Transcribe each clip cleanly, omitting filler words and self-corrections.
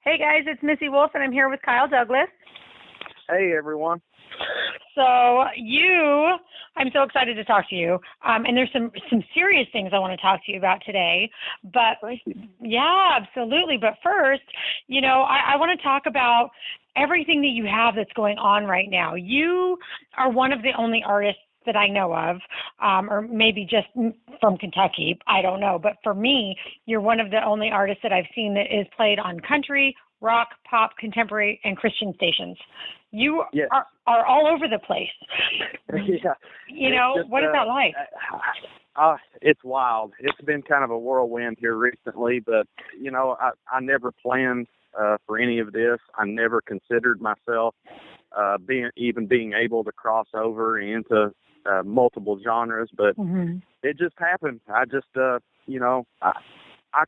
Hey guys, it's Missy Wolf, and I'm here with Kyle Douglas. Hey everyone. So I'm so excited to talk to you. And there's some serious things I want to talk to you about today. But Thank you. yeah, absolutely. But first, I want to talk about everything that you have that's going on right now. You are one of the only artists that I know of, or maybe just from Kentucky, I don't know. But for me, you're one of the only artists that I've seen that is played on country, rock, pop, contemporary, and Christian stations. You Yes. are all over the place. Yeah. What is that like? It's wild. It's been kind of a whirlwind here recently, but, I never planned for any of this. I never considered myself being able to cross over into multiple genres, but it just happened. I just, I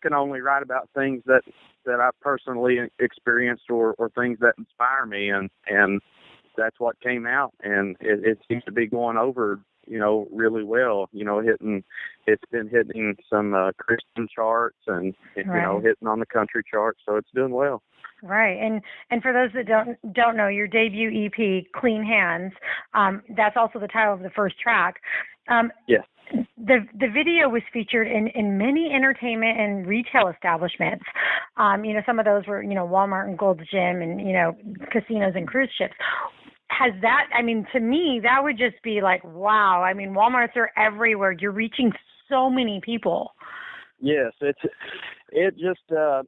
can only write about things that I personally experienced or things that inspire me, and that's what came out, and it seems to be going over, really well. It's been hitting some Christian charts and Right. hitting on the country charts, so it's doing well. Right, and for those that don't know, your debut EP, Clean Hands, that's also the title of the first track. Yes. The video was featured in many entertainment and retail establishments. Some of those were Walmart and Gold's Gym and casinos and cruise ships. Has that? I mean, to me, that would just be like, wow. I mean, Walmarts are everywhere. You're reaching so many people. Yes, it just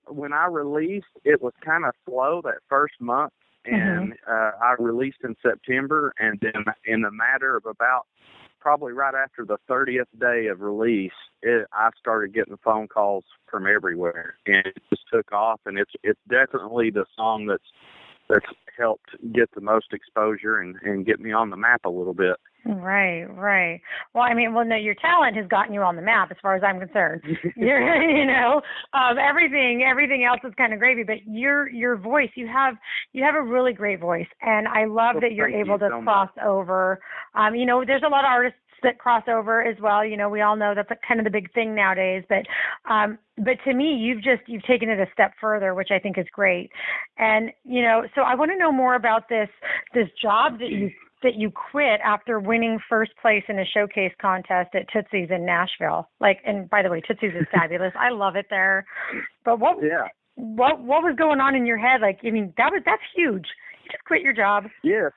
when I released, it was kind of slow that first month, and I released in September, and then in a matter of about probably right after the 30th day of release, I started getting phone calls from everywhere, and it just took off. And it's definitely the song that's helped get the most exposure and get me on the map a little bit. Right. Well, no, your talent has gotten you on the map as far as I'm concerned. Everything else is kind of gravy, but your voice, you have a really great voice, and I love that you're able to cross over. There's a lot of artists that cross over as well. We all know that's kind of the big thing nowadays, but to me, you've taken it a step further, which I think is great. And, so I want to know more about this job that you quit after winning first place in a showcase contest at Tootsie's in Nashville. And by the way, Tootsie's is fabulous. I love it there. But what was going on in your head? That's huge. You just quit your job. Yes,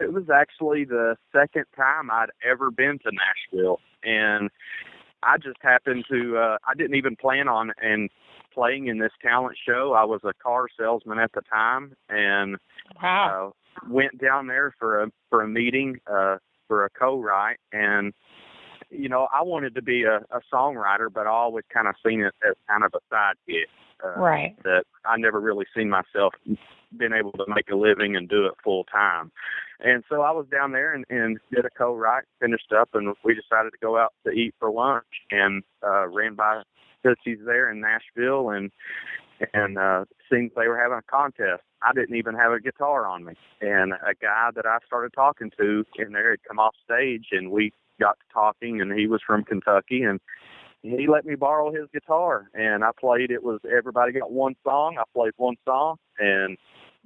it was actually the second time I'd ever been to Nashville, and I just happened to, I didn't even plan on playing in this talent show. I was a car salesman at the time, and wow. Went down there for a meeting for a co-write, and I wanted to be a songwriter, but I always kind of seen it as kind of a side gig. Right. That I never really seen myself being able to make a living and do it full time. And so I was down there and did a co-write, finished up, and we decided to go out to eat for lunch, and ran by Tootsie's there in Nashville and seemed they were having a contest. I didn't even have a guitar on me. And a guy that I started talking to in there had come off stage, and we got to talking, and he was from Kentucky, and he let me borrow his guitar, and I played. It was Everybody Got One Song. I played one song, and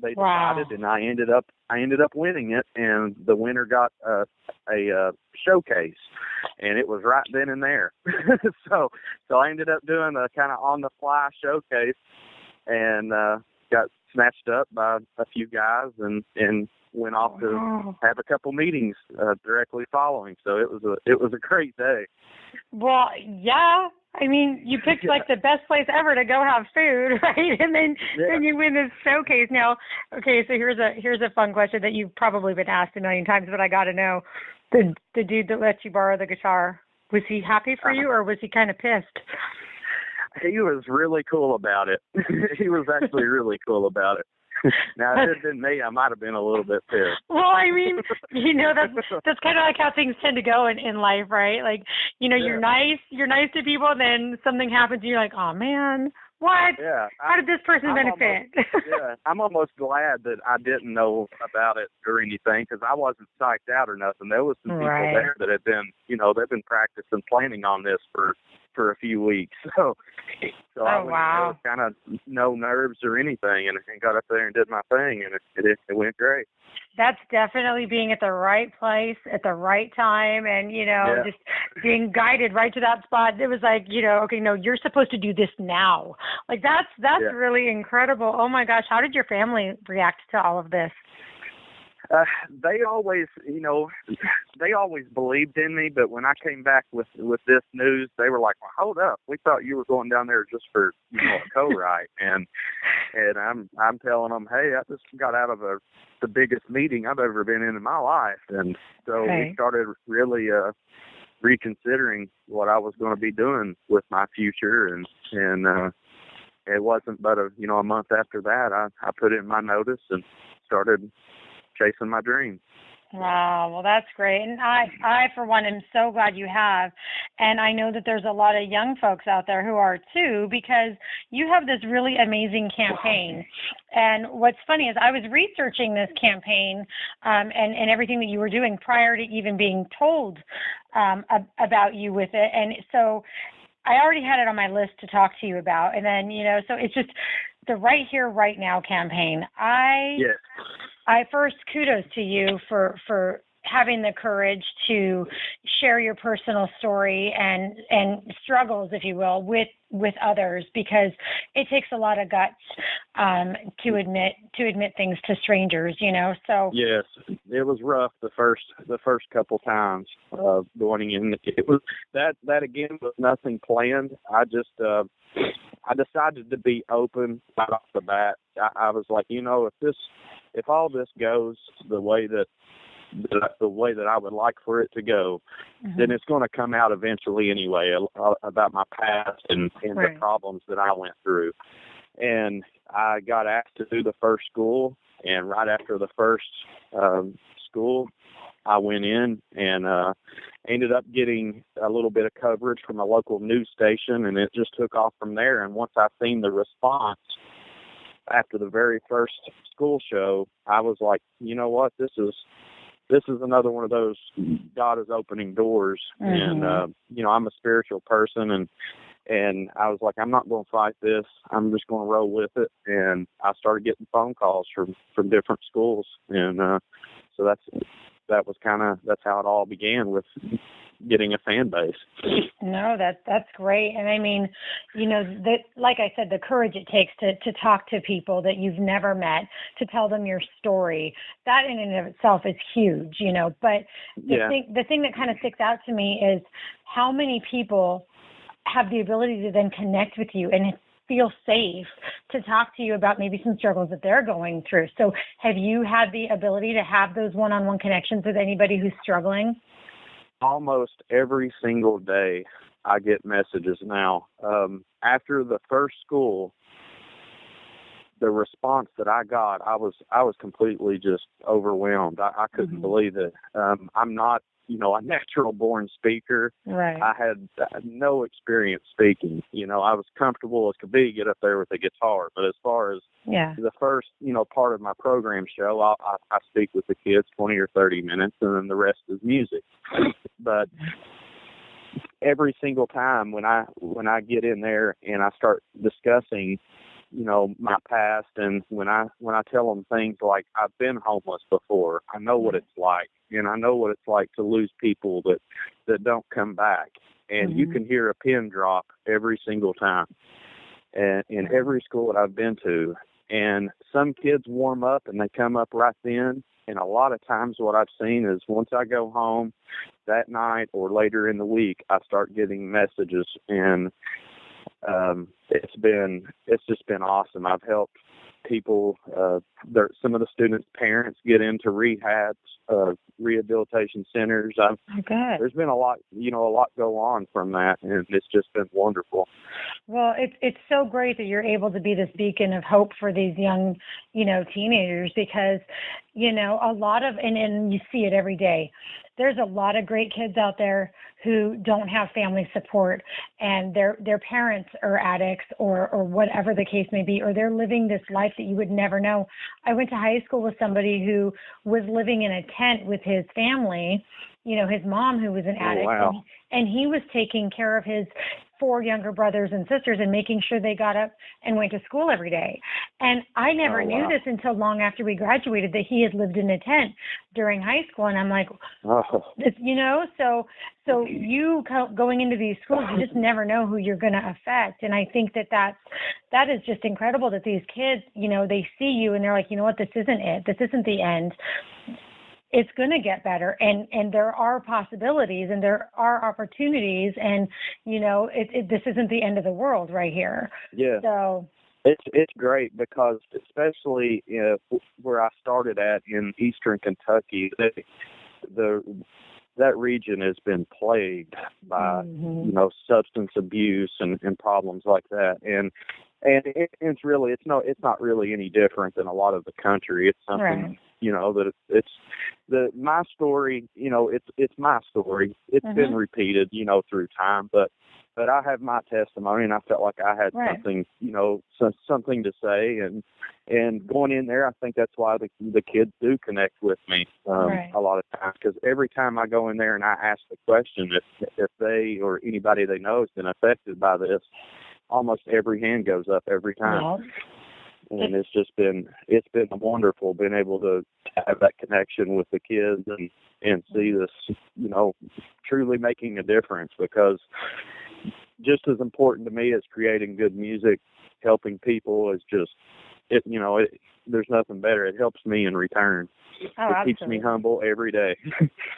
they decided, and I ended up winning it, and the winner got a showcase, and it was right then and there. so I ended up doing a kind of on the fly showcase, and got snatched up by a few guys, and went off to have a couple meetings directly following. So it was a great day. Well, yeah. You picked the best place ever to go have food, right? And then you win this showcase. Now, okay, so here's a fun question that you've probably been asked a million times, but I got to know: the dude that let you borrow the guitar, was he happy for you, or was he kind of pissed? He was really cool about it. He was actually really cool about it. Now, if it had been me, I might have been a little bit pissed. Well, that's kind of like how things tend to go in life, right? You're nice to people, and then something happens, and you're like, oh man, what? Yeah. How did this person benefit? I'm almost glad that I didn't know about it or anything, because I wasn't psyched out or nothing. There was some people there that had been, they've been practicing planning on this for for a few weeks. So I went wow. there with kind of no nerves or anything, and got up there and did my thing, and it went great. That's definitely being at the right place at the right time, and just being guided right to that spot. It was like, okay, no, you're supposed to do this now. Like that's really incredible. Oh my gosh, how did your family react to all of this? They always, they always believed in me, but when I came back with this news, they were like, "Well, hold up, we thought you were going down there just for a co-write," and I'm telling them, "Hey, I just got out of the biggest meeting I've ever been in my life," and so we started really reconsidering what I was going to be doing with my future, and it wasn't but a month after that I put in my notice and started chasing my dreams. Wow, well, that's great. And I, for one, am so glad you have. And I know that there's a lot of young folks out there who are too, because you have this really amazing campaign. And what's funny is I was researching this campaign and everything that you were doing prior to even being told about you with it. And so I already had it on my list to talk to you about. And then, so it's just the Right Here, Right Now campaign. I first kudos to you for having the courage to share your personal story and struggles, if you will, with others, because it takes a lot of guts to admit things to strangers, So yes, it was rough the first couple times going in. It was that again was nothing planned. I just I decided to be open right off the bat. I was like, if all this goes the way that I would like for it to go, then it's going to come out eventually anyway about my past and the problems that I went through. And I got asked to do the first school, and right after the first school, I went in and ended up getting a little bit of coverage from a local news station, and it just took off from there. And once I seen the response after the very first school show, I was like, you know what, this is another one of those God is opening doors. And I'm a spiritual person, and I was like, I'm not going to fight this. I'm just going to roll with it. And I started getting phone calls from different schools, and so that's how it all began, with getting a fan base. No, that's great. And I mean, like I said, the courage it takes to talk to people that you've never met, to tell them your story, that in and of itself is huge, But the thing that kind of sticks out to me is how many people have the ability to then connect with you and feel safe to talk to you about maybe some struggles that they're going through. So have you had the ability to have those one-on-one connections with anybody who's struggling? Almost every single day I get messages now. After the first school, the response that I got, I was completely just overwhelmed. I couldn't believe it. I'm not, a natural born speaker. Right. I had no experience speaking. I was comfortable as could be, get up there with a guitar. But as far as the first, part of my program show, I speak with the kids 20 or 30 minutes, and then the rest is music. But every single time when I get in there and I start discussing, my past, and when I tell them things like, I've been homeless before, I know what it's like, and I know what it's like to lose people that don't come back, and you can hear a pin drop every single time, and in every school that I've been to. And some kids warm up and they come up right then. And a lot of times what I've seen is once I go home that night or later in the week, I start getting messages, and it's just been awesome. I've helped people, some of the students' parents get into rehabs, rehabilitation centers. There's been a lot go on from that, and it's just been wonderful. Well, it's so great that you're able to be this beacon of hope for these young, teenagers, because, a lot of, and you see it every day, there's a lot of great kids out there who don't have family support, and their parents are addicts or whatever the case may be, or they're living this life that you would never know. I went to high school with somebody who was living in a tent with his family, his mom, who was an addict, wow. and he was taking care of his 4 younger brothers and sisters and making sure they got up and went to school every day. And I never knew this until long after we graduated, that he had lived in a tent during high school. And I'm like, you know, so you going into these schools, you just never know who you're going to affect. And I think that is just incredible that these kids, you know, they see you and they're like, you know what, this isn't it. This isn't the end. It's going to get better, and there are possibilities and there are opportunities, and you know, this isn't the end of the world right here. Yeah. So it's great because especially where I started at in Eastern Kentucky, that region has been plagued by you know, substance abuse and problems like that, and it's not really any different than a lot of the country. It's something. Right. You know, that my story, you know, it's my story. It's been repeated, you know, through time, but I have my testimony, and I felt like I had something, you know, something to say, and going in there, I think that's why the kids do connect with me a lot of times, because every time I go in there and I ask the question if they or anybody they know has been affected by this, almost every hand goes up every time. Yeah. And it's been wonderful being able to have that connection with the kids and see this, you know, truly making a difference, because just as important to me as creating good music, helping people is just, there's nothing better. It helps me in return. Oh, it keeps me humble every day.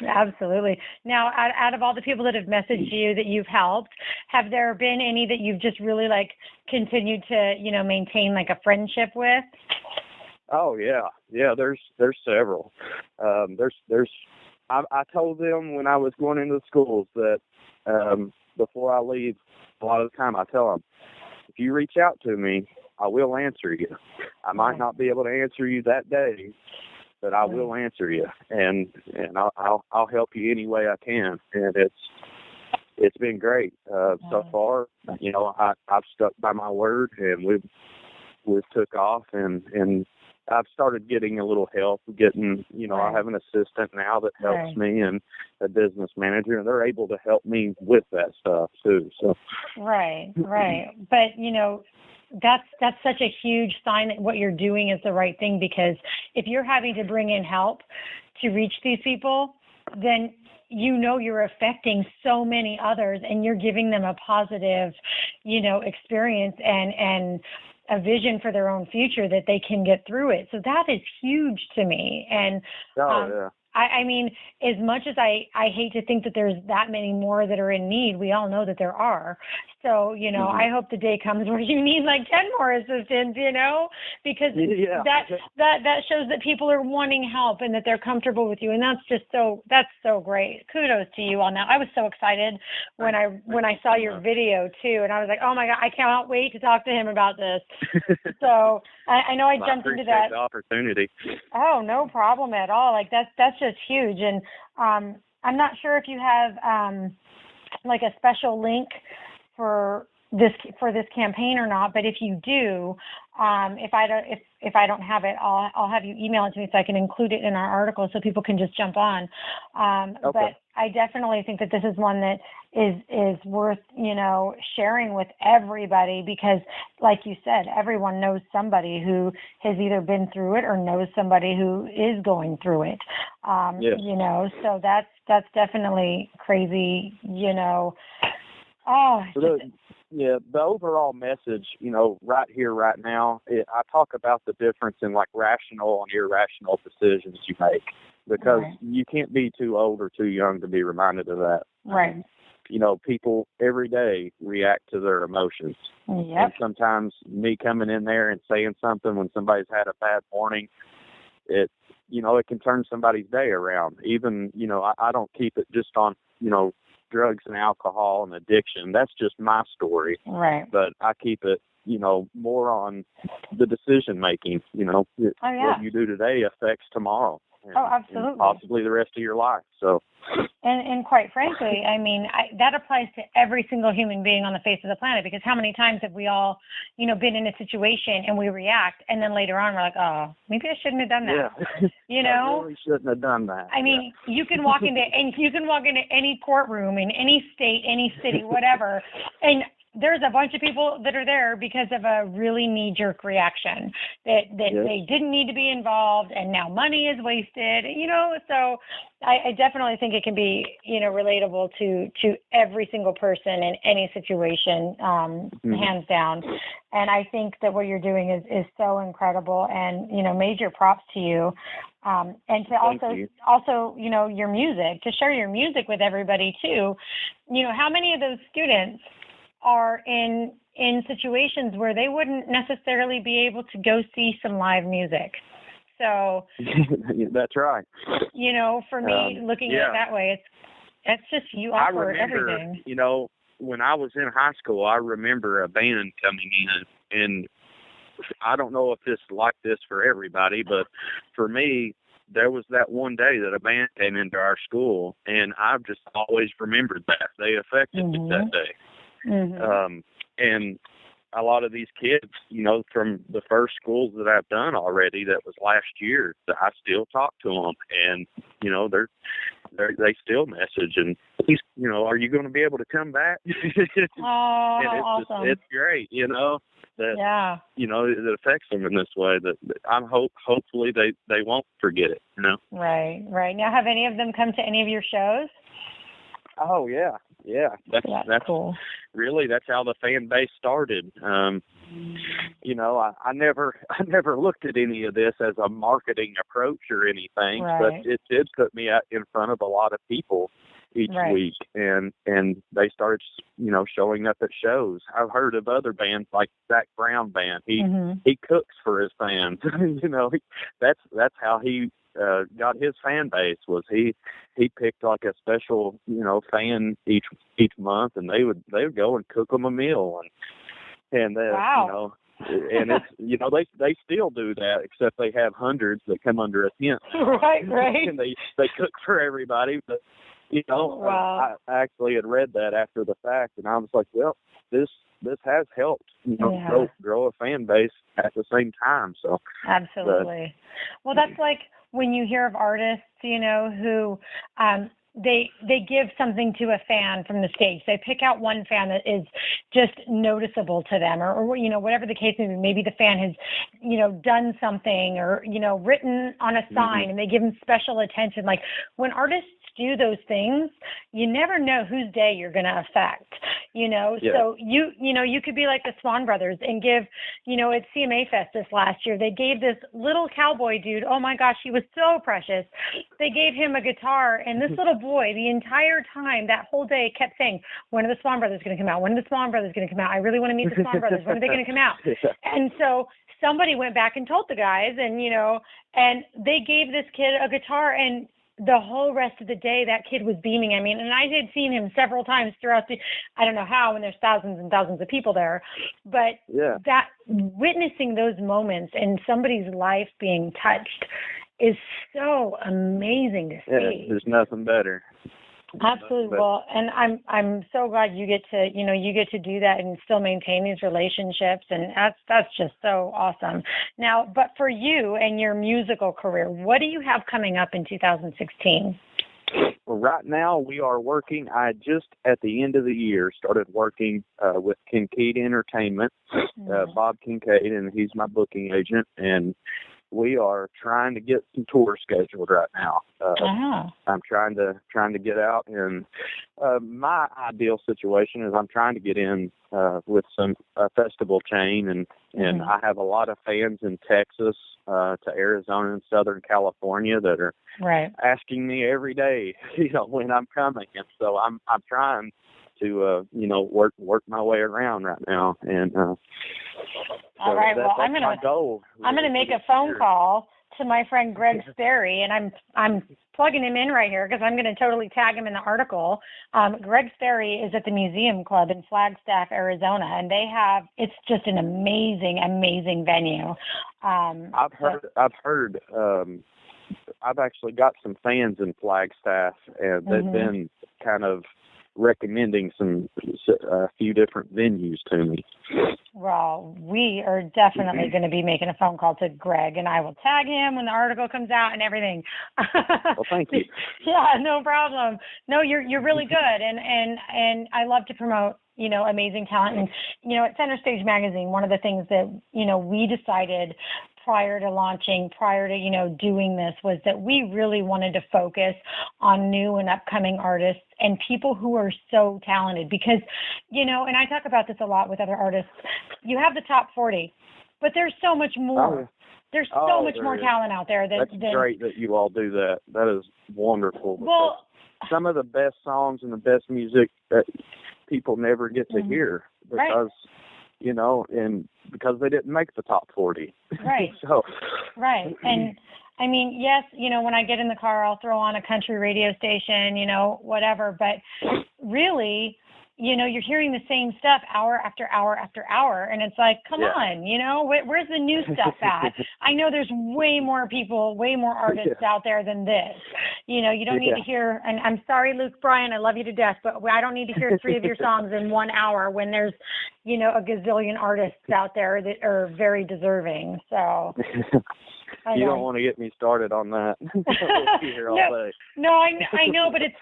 Absolutely. Now, out of all the people that have messaged you that you've helped, have there been any that you've just really like continued to, you know, maintain like a friendship with? Oh yeah. There's several. I told them when I was going into the schools that before I leave, a lot of the time I tell them, if you reach out to me, I will answer you. I might not be able to answer you that day, but I will answer you, and I'll help you any way I can. And it's been great so far. You know, I've stuck by my word, and we've took off, and I've started getting a little help. I have an assistant now that helps me, and a business manager, and they're able to help me with that stuff too. So right. But you know, that's such a huge sign that what you're doing is the right thing, because if you're having to bring in help to reach these people, then you know you're affecting so many others, and you're giving them a positive, you know, experience and a vision for their own future that they can get through it. So that is huge to me. And I mean, as much as I hate to think that there's that many more that are in need, we all know that there are. So, you know, I hope the day comes where you need like 10 more assistants, you know, because that shows that people are wanting help and that they're comfortable with you. And that's so great. Kudos to you on that. I was so excited when I saw your video too. And I was like, oh my God, I cannot wait to talk to him about this. So I know I jumped into that. The opportunity. Oh, no problem at all. Like that's just huge. And I'm not sure if you have like a special link for this campaign or not, but if you do, if I don't have it, I'll have you email it to me so I can include it in our article so people can just jump on. But I definitely think that this is one that is worth, you know, sharing with everybody, because like you said, everyone knows somebody who has either been through it or knows somebody who is going through it. You know, so that's definitely crazy, you know. The overall message, you know, right here, right now, I talk about the difference in like rational and irrational decisions you make, because you can't be too old or too young to be reminded of that. Right. You know, people every day react to their emotions. Yep. And sometimes me coming in there and saying something when somebody's had a bad morning, it can turn somebody's day around. Even, you know, I don't keep it just on, you know, drugs and alcohol and addiction. That's just my story. Right. But I keep it, you know, more on the decision making, you know. What you do today affects tomorrow. absolutely. And possibly the rest of your life. So. And quite frankly, I mean, that applies to every single human being on the face of the planet, because how many times have we all, been in a situation and we react, and then later on we're like, oh, maybe I shouldn't have done that. Yeah. I really shouldn't have done that. I mean, you can walk into any courtroom in any state, any city, whatever, and there's a bunch of people that are there because of a really knee-jerk reaction that they didn't need to be involved, and now money is wasted, so I definitely think it can be, relatable to every single person in any situation, hands down. And I think that what you're doing is so incredible, and, major props to you. And to also, your music, to share your music with everybody too. How many of those students are in situations where they wouldn't necessarily be able to go see some live music? So that's right. For me, looking at it that way, it's just you offer everything. When I was in high school, I remember a band coming in, and I don't know if it's like this for everybody, but for me, there was that one day that a band came into our school, and I've just always remembered that. They affected me that day. Mm-hmm. And a lot of these kids, from the first schools that I've done already, that was last year, that I still talk to them, and they still message, and are you going to be able to come back? Oh, and it's awesome! It's great, that it affects them in this way. That I'm hopefully they won't forget it. Right. Now, have any of them come to any of your shows? Oh yeah. That's cool. Really, that's how the fan base started. I never looked at any of this as a marketing approach or anything, but it did put me out in front of a lot of people each week, and they started, showing up at shows. I've heard of other bands like Zach Brown Band. He cooks for his fans. That's how he got his fan base. Was he picked like a special fan each month, and they would go and cook them a meal, and wow. And it's they still do that, except they have hundreds that come under a tent. Right. And they cook for everybody, but wow. I actually had read that after the fact, and I was like, well, this has helped grow a fan base at the same time. So absolutely. Well, that's like when you hear of artists, who they give something to a fan from the stage. They pick out one fan that is just noticeable to them, or whatever the case may be. Maybe the fan has, done something, or, written on a sign, and they give them special attention. Like when artists do those things, you never know whose day you're going to affect, So you could be like the Swan Brothers and give, at CMA Fest this last year, they gave this little cowboy dude, oh my gosh, he was so precious. They gave him a guitar, and this little boy, the entire time, that whole day, kept saying, when are the Swan Brothers going to come out? When are the Swan Brothers going to come out? I really want to meet the Swan Brothers. When are they going to come out? And so somebody went back and told the guys, and, and they gave this kid a guitar, and the whole rest of the day, that kid was beaming. I mean, and I had seen him several times throughout I don't know how, when there's thousands and thousands of people there, but that witnessing those moments and somebody's life being touched is so amazing to see. Yeah, there's nothing better. Absolutely. Well, and I'm so glad you get to do that and still maintain these relationships, and that's just so awesome. Now, but for you and your musical career, what do you have coming up in 2016? Well, right now we are working. I just at the end of the year started working with Kincaid Entertainment, Bob Kincaid, and he's my booking agent, and we are trying to get some tours scheduled right now. I'm trying to get out, and my ideal situation is I'm trying to get in with some festival chain, and I have a lot of fans in Texas to Arizona and Southern California that are asking me every day, when I'm coming, and so I'm trying to work my way around right now, and all right. Well, I'm gonna make a phone call to my friend Greg Sperry, and I'm plugging him in right here because I'm going to totally tag him in the article. Greg Sperry is at the Museum Club in Flagstaff, Arizona, and it's just an amazing venue. I've heard I've actually got some fans in Flagstaff, and they've been kind of recommending a few different venues to me. Well, we are definitely going to be making a phone call to Greg, and I will tag him when the article comes out and everything. Well, thank you. Yeah, no problem. No, you're really good, and I love to promote, you know, amazing talent. And, you know, at Center Stage Magazine, one of the things that, you know, we decided prior to, you know, doing this was that we really wanted to focus on new and upcoming artists and people who are so talented because, you know, and I talk about this a lot with other artists, you have the top 40, but there's so much more. There's so much more talent out there. That's great that you all do that. That is wonderful. Well, some of the best songs and the best music that people never get to hear because, you know, and because they didn't make the top 40. Right. Right. And I mean, yes, you know, when I get in the car, I'll throw on a country radio station, you know, whatever. But really, you know, you're hearing the same stuff hour after hour after hour. And it's like, come on, you know, where's the new stuff at? I know there's way more people, way more artists out there than this. You know, you don't need to hear, and I'm sorry, Luke Bryan, I love you to death, but I don't need to hear 3 of your songs in 1 hour when there's, you know, a gazillion artists out there that are very deserving. So you don't want to get me started on that. No, I know, but it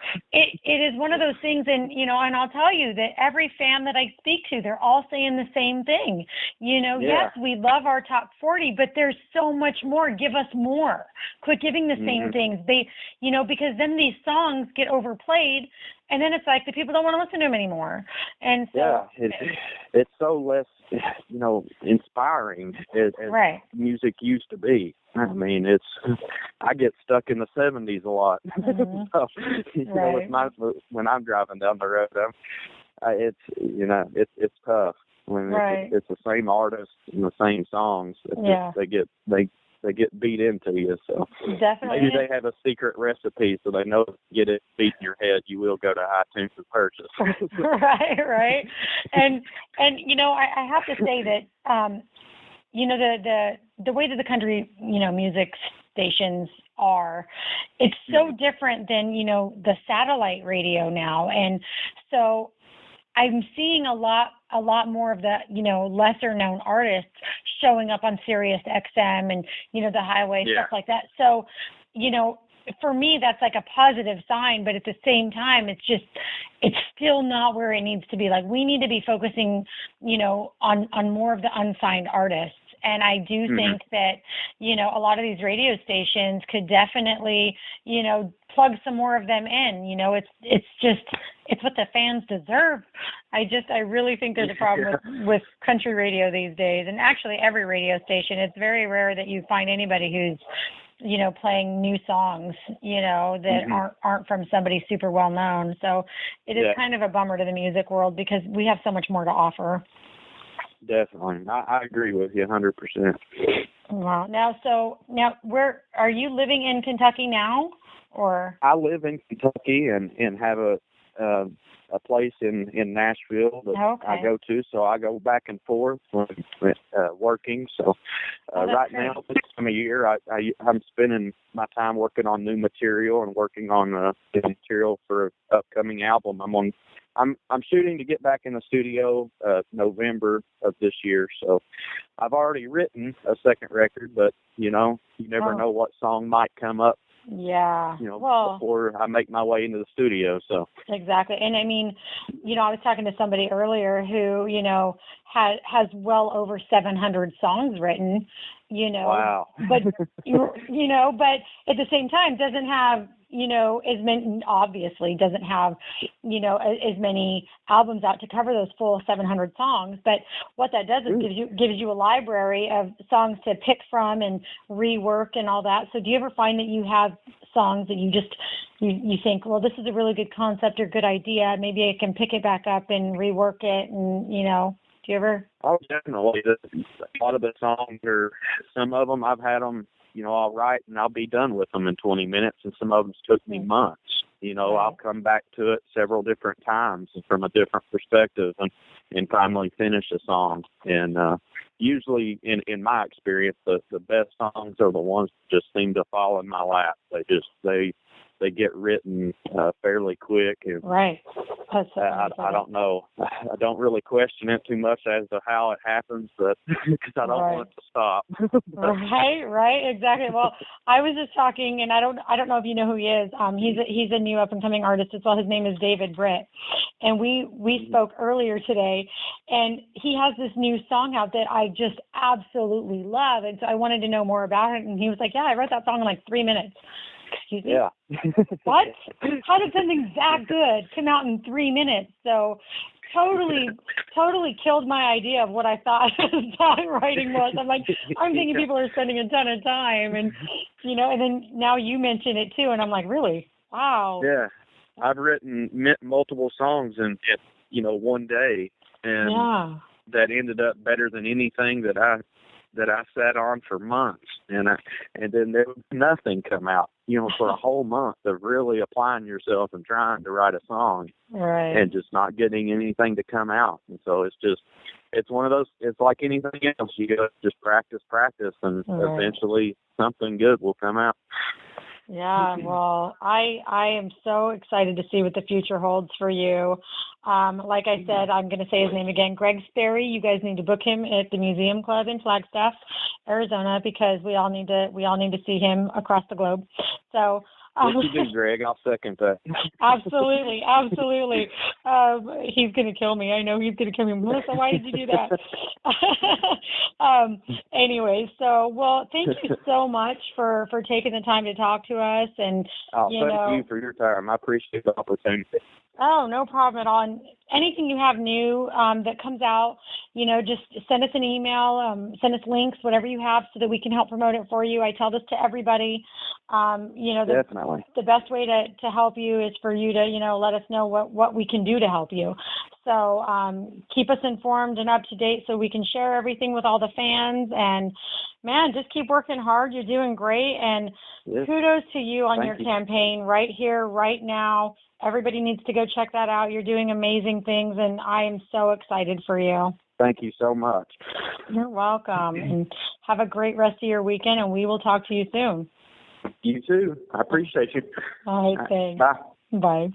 is one of those things, and you know, and I'll tell you that every fan that I speak to, they're all saying the same thing. You know, yes, we love our top 40, but there's so much more. Give us more. Quit giving the same things. They, you know, because then these songs get overplayed, and then it's like the people don't want to listen to them anymore. And so it's so less, you know, inspiring as music used to be. I mean, I get stuck in the 70s a lot. So, you know, when I'm driving down the road, it's, you know, it's tough when it's the same artist and the same songs. They get beat into you. So definitely. Maybe they have a secret recipe so they know to get it beat in your head, you will go to iTunes and purchase. Right. And you know, I have to say that you know, the way that the country, you know, music stations are, it's so different than, you know, the satellite radio now. And so I'm seeing a lot more of the, you know, lesser known artists showing up on Sirius XM and, you know, the highway, stuff like that. So, you know, for me, that's like a positive sign, but at the same time, it's still not where it needs to be. Like, we need to be focusing, you know, on more of the unsigned artists. And I do think that, you know, a lot of these radio stations could definitely, you know, plug some more of them in. You know, it's what the fans deserve. I really think there's a problem with country radio these days, and actually every radio station. It's very rare that you find anybody who's, you know, playing new songs, you know, that aren't from somebody super well known. So it is kind of a bummer to the music world because we have so much more to offer. Definitely. I agree with you 100%. Wow. Now, where are you living in Kentucky now, or? I live in Kentucky and have a place in Nashville that I go to, so I go back and forth when working. So right now, this time of year, I'm spending my time working on new material and working on the material for an upcoming album. I'm shooting to get back in the studio November of this year, so I've already written a second record, but you know, you never know what song might come up. Yeah. You know, before I make my way into the studio. So exactly. And I mean, you know, I was talking to somebody earlier who, you know, has well over 700 songs written, you know. Wow. But you know, but at the same time doesn't have, you know, as many, obviously doesn't have, you know, as many albums out to cover those full 700 songs. But what that does is gives you a library of songs to pick from and rework and all that. So do you ever find that you have songs that you just, you think, well, this is a really good concept or good idea, maybe I can pick it back up and rework it, and, you know, do you ever? Oh, definitely. A lot of the songs some of them I've had them, you know, I'll write and I'll be done with them in 20 minutes, and some of them took me months. You know, I'll come back to it several different times from a different perspective and finally finish a song. And usually in my experience, the best songs are the ones that just seem to fall in my lap. They get written fairly quick. And right. I don't know. I don't really question it too much as to how it happens, but because I don't want it to stop. Right, exactly. Well, I was just talking, and I don't know if you know who he is. He's a new up and coming artist as well. His name is David Britt, and we spoke earlier today, and he has this new song out that I just absolutely love, and so I wanted to know more about it. And he was like, "Yeah, I wrote that song in like 3 minutes." Excuse me? Yeah. What? How did something that good come out in 3 minutes? So totally killed my idea of what I thought songwriting was. I'm thinking people are spending a ton of time, and and then now you mention it too, and I'm like, really? Wow. Yeah. I've written multiple songs in one day, and that ended up better than anything that I sat on for months, and then there was nothing come out, for a whole month of really applying yourself and trying to write a song, right, and just not getting anything to come out. And so it's one of those. It's like anything else. You got to just practice, and eventually something good will come out. Yeah, well, I am so excited to see what the future holds for you. Like I said, I'm going to say his name again, Greg Sperry. You guys need to book him at the Museum Club in Flagstaff, Arizona, because we all need to see him across the globe. So. Yes, you do, Greg. I'll second that. Absolutely. He's going to kill me. I know he's going to kill me. Melissa, why did you do that? Anyway, well, thank you so much for taking the time to talk to us. And thank you for your time. I appreciate the opportunity. Oh, no problem at all. And anything you have new that comes out, just send us an email, send us links, whatever you have, so that we can help promote it for you. I tell this to everybody. Definitely. The best way to help you is for you to, let us know what we can do to help you. So keep us informed and up to date so we can share everything with all the fans. And, man, just keep working hard. You're doing great. And kudos to you on your campaign right here, right now. Everybody needs to go check that out. You're doing amazing things, and I am so excited for you. Thank you so much. You're welcome. And have a great rest of your weekend, and we will talk to you soon. You too. I appreciate you. All right, thanks. Bye. Bye.